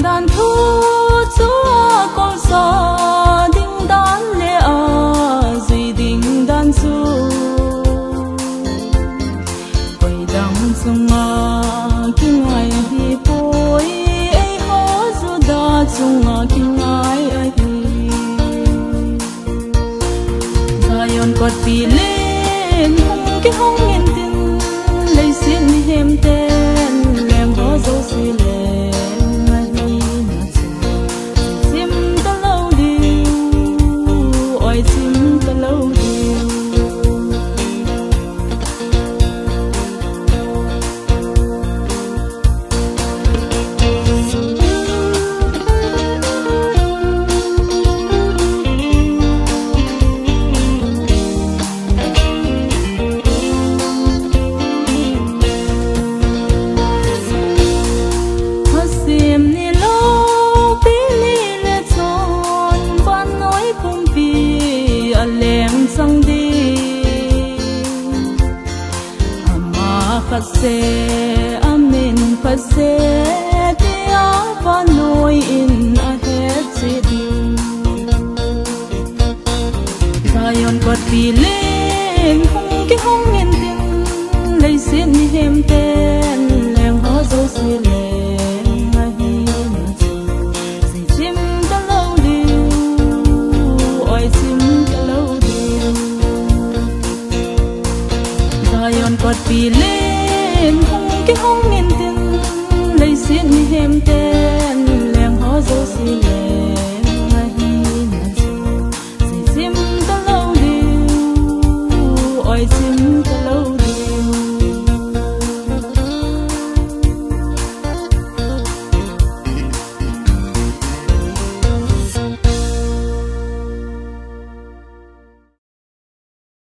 đàn thu chúa con gió đinh đàn lệ duy đinh đàn du quay đằng sông kinh ai đi bôi ai hó du đa chung kinh ai ai Zion quạt pì lên hùng cái hông